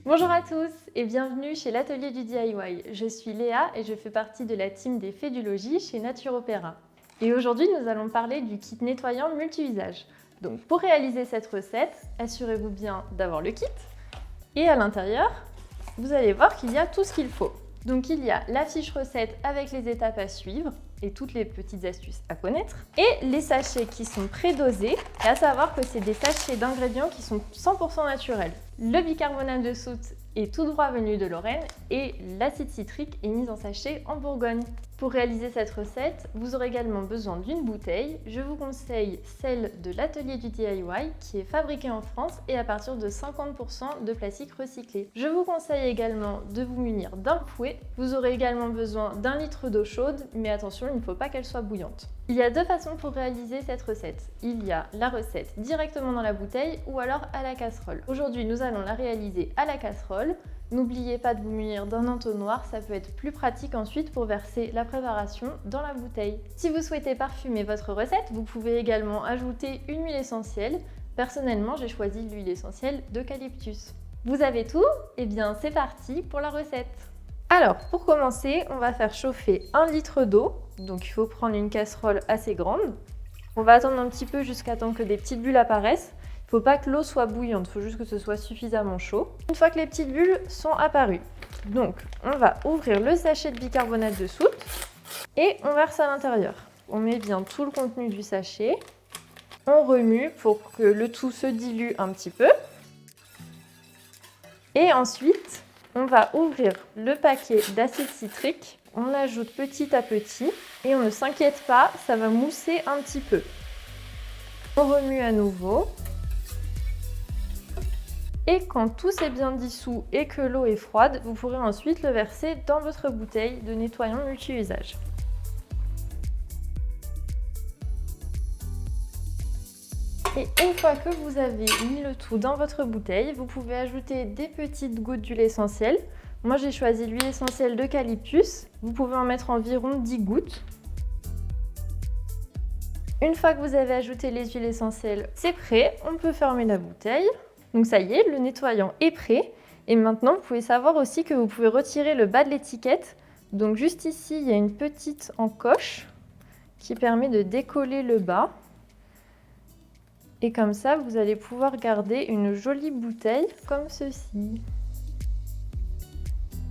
Bonjour à tous et bienvenue chez l'Atelier du DIY. Je suis Léa et je fais partie de la team des Fées du Logis chez Nature Opéra. Et aujourd'hui, nous allons parler du kit nettoyant multi-usage. Donc pour réaliser cette recette, assurez-vous bien d'avoir le kit. Et à l'intérieur, vous allez voir qu'il y a tout ce qu'il faut. Donc il y a la fiche recette avec les étapes à suivre et toutes les petites astuces à connaître. Et les sachets qui sont prédosés, et à savoir que c'est des sachets d'ingrédients qui sont 100% naturels. Le bicarbonate de soude est tout droit venu de Lorraine et l'acide citrique est mis en sachet en Bourgogne. Pour réaliser cette recette, vous aurez également besoin d'une bouteille. Je vous conseille celle de l'Atelier du DIY qui est fabriquée en France et à partir de 50% de plastique recyclé. Je vous conseille également de vous munir d'un fouet. Vous aurez également besoin d'1 litre d'eau chaude, mais attention, il ne faut pas qu'elle soit bouillante. Il y a deux façons pour réaliser cette recette. Il y a la recette directement dans la bouteille ou alors à la casserole. Aujourd'hui, nous allons la réaliser à la casserole. N'oubliez pas de vous munir d'un entonnoir, ça peut être plus pratique ensuite pour verser la préparation dans la bouteille. Si vous souhaitez parfumer votre recette, vous pouvez également ajouter une huile essentielle. Personnellement, j'ai choisi l'huile essentielle d'eucalyptus. Vous avez tout? Eh bien, c'est parti pour la recette. Alors, pour commencer, on va faire chauffer 1 litre d'eau. Donc, il faut prendre une casserole assez grande. On va attendre un petit peu jusqu'à temps que des petites bulles apparaissent. Il ne faut pas que l'eau soit bouillante, il faut juste que ce soit suffisamment chaud. Une fois que les petites bulles sont apparues, donc on va ouvrir le sachet de bicarbonate de soude et on verse à l'intérieur. On met bien tout le contenu du sachet. On remue pour que le tout se dilue un petit peu. Et ensuite, on va ouvrir le paquet d'acide citrique. On ajoute petit à petit et on ne s'inquiète pas, ça va mousser un petit peu. On remue à nouveau. Et quand tout s'est bien dissous et que l'eau est froide, vous pourrez ensuite le verser dans votre bouteille de nettoyant multi-usage. Et une fois que vous avez mis le tout dans votre bouteille, vous pouvez ajouter des petites gouttes d'huile essentielle. Moi, j'ai choisi l'huile essentielle d'eucalyptus. Vous pouvez en mettre environ 10 gouttes. Une fois que vous avez ajouté les huiles essentielles, c'est prêt. On peut fermer la bouteille. Donc ça y est, le nettoyant est prêt. Et maintenant, vous pouvez savoir aussi que vous pouvez retirer le bas de l'étiquette. Donc juste ici, il y a une petite encoche qui permet de décoller le bas. Et comme ça, vous allez pouvoir garder une jolie bouteille comme ceci.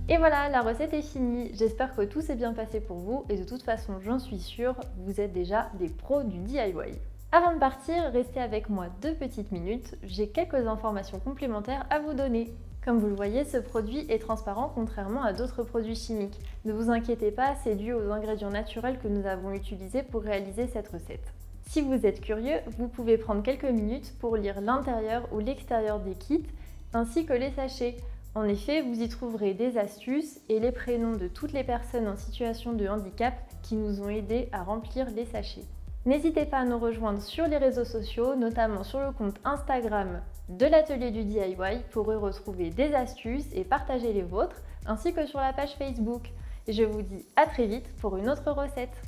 Et voilà, la recette est finie. J'espère que tout s'est bien passé pour vous. Et de toute façon, j'en suis sûre, vous êtes déjà des pros du DIY. Avant de partir, restez avec moi 2 petites minutes, j'ai quelques informations complémentaires à vous donner. Comme vous le voyez, ce produit est transparent contrairement à d'autres produits chimiques. Ne vous inquiétez pas, c'est dû aux ingrédients naturels que nous avons utilisés pour réaliser cette recette. Si vous êtes curieux, vous pouvez prendre quelques minutes pour lire l'intérieur ou l'extérieur des kits, ainsi que les sachets. En effet, vous y trouverez des astuces et les prénoms de toutes les personnes en situation de handicap qui nous ont aidés à remplir les sachets. N'hésitez pas à nous rejoindre sur les réseaux sociaux, notamment sur le compte Instagram de l'Atelier du DIY pour y retrouver des astuces et partager les vôtres, ainsi que sur la page Facebook. Et je vous dis à très vite pour une autre recette.